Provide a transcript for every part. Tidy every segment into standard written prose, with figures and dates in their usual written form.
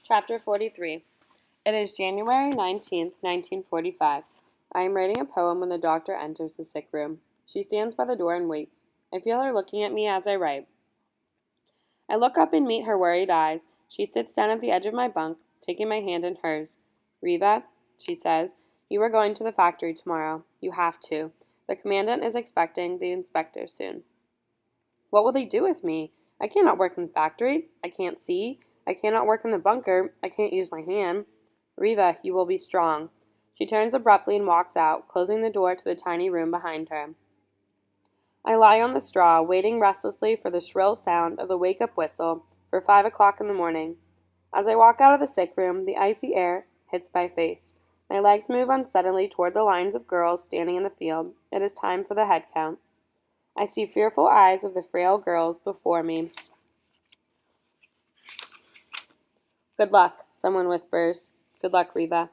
Chapter 43. It is January 19th, 1945. I am writing a poem when the doctor enters the sick room. She stands by the door and waits. I feel her looking at me as I write. I look up and meet her worried eyes. She sits down at the edge of my bunk, taking my hand in hers. "Riva," she says, "you are going to the factory tomorrow. You have to. The commandant is expecting the inspector soon." What will they do with me? I cannot work in the factory. I can't see. I cannot work in the bunker. I can't use my hand. "Riva, you will be strong." She turns abruptly and walks out, closing the door to the tiny room behind her. I lie on the straw, waiting restlessly for the shrill sound of the wake-up whistle for 5 o'clock in the morning. As I walk out of the sick room, the icy air hits my face. My legs move unsteadily toward the lines of girls standing in the field. It is time for the head count. I see fearful eyes of the frail girls before me. "Good luck," someone whispers. "Good luck, Riva."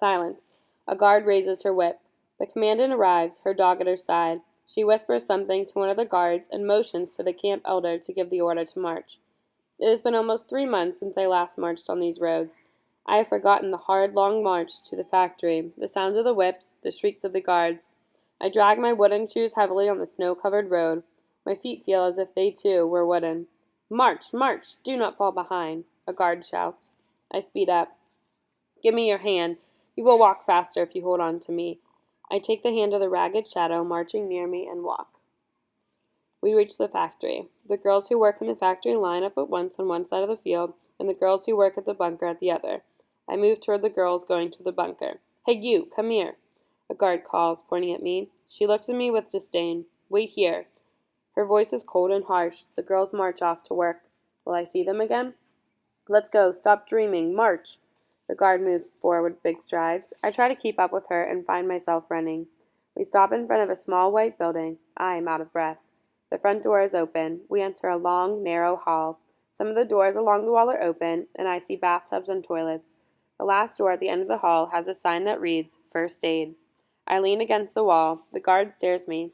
Silence. A guard raises her whip. The commandant arrives, her dog at her side. She whispers something to one of the guards and motions to the camp elder to give the order to march. It has been almost 3 months since I last marched on these roads. I have forgotten the hard, long march to the factory, the sounds of the whips, the shrieks of the guards. I drag my wooden shoes heavily on the snow-covered road. My feet feel as if they, too, were wooden. "March! March! Do not fall behind!" a guard shouts. I speed up. "Give me your hand. You will walk faster if you hold on to me." I take the hand of the ragged shadow marching near me and walk. We reach the factory. The girls who work in the factory line up at once on one side of the field, and the girls who work at the bunker at the other. I move toward the girls going to the bunker. "Hey, you, come here," a guard calls, pointing at me. She looks at me with disdain. "Wait here." Her voice is cold and harsh. The girls march off to work. Will I see them again? "Let's go. Stop dreaming. March." The guard moves forward big strides. I try to keep up with her and find myself running. We stop in front of a small white building. I am out of breath. The front door is open. We enter a long, narrow hall. Some of the doors along the wall are open, and I see bathtubs and toilets. The last door at the end of the hall has a sign that reads, "First Aid." I lean against the wall. The guard stares me.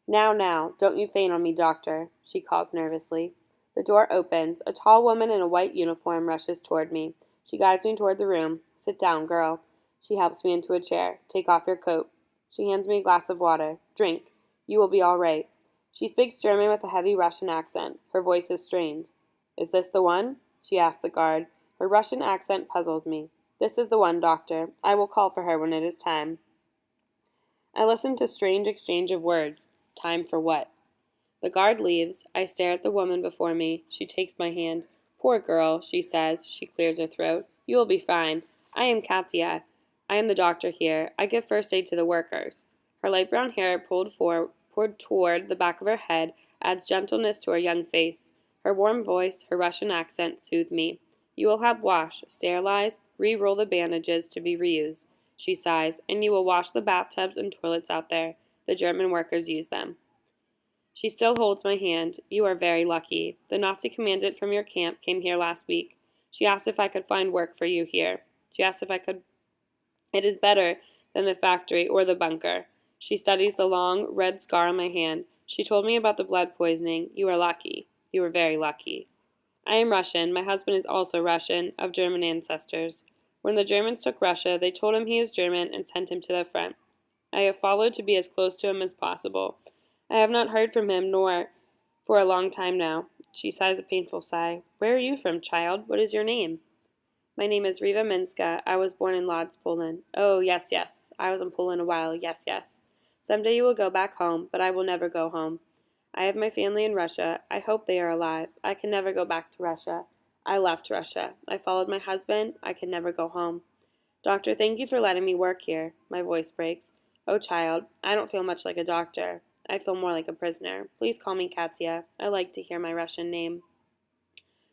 Now, don't you faint on me, doctor," she calls nervously. The door opens. A tall woman in a white uniform rushes toward me. She guides me toward the room. "Sit down, girl." She helps me into a chair. "Take off your coat." She hands me a glass of water. "Drink. You will be all right." She speaks German with a heavy Russian accent. Her voice is strained. "Is this the one?" she asks the guard. Her Russian accent puzzles me. "This is the one, doctor. I will call for her when it is time." I listen to strange exchange of words. Time for what? The guard leaves. I stare at the woman before me. She takes my hand. "Poor girl," she says. She clears her throat. "You will be fine. I am Katya. I am the doctor here. I give first aid to the workers." Her light brown hair pulled toward the back of her head adds gentleness to her young face. Her warm voice, her Russian accent soothe me. "You will have wash, sterilize, re-roll the bandages to be reused," she sighs, "and you will wash the bathtubs and toilets out there. The German workers use them." She still holds my hand. "You are very lucky. The Nazi commandant from your camp came here last week. She asked if I could find work for you here. She asked if I could. It is better than the factory or the bunker." She studies the long, red scar on my hand. "She told me about the blood poisoning. You are lucky. You are very lucky." I am Russian. My husband is also Russian, of German ancestors. When the Germans took Russia, they told him he is German and sent him to the front. I have followed to be as close to him as possible. I have not heard from him nor for a long time now. She sighs a painful sigh. "Where are you from, child? What is your name?" "My name is Riva Minska. I was born in Lodz, Poland." "Oh, yes. I was in Poland a while. Yes. Someday you will go back home, but I will never go home. I have my family in Russia. I hope they are alive. I can never go back to Russia. I left Russia. I followed my husband. I can never go home. Doctor, thank you for letting me work here." My voice breaks. "Oh, child, I don't feel much like a doctor. I feel more like a prisoner. Please call me Katya. I like to hear my Russian name."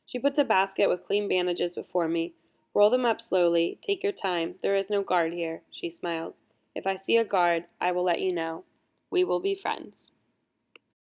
She puts a basket with clean bandages before me. "Roll them up slowly. Take your time. There is no guard here," she smiles. "If I see a guard, I will let you know. We will be friends."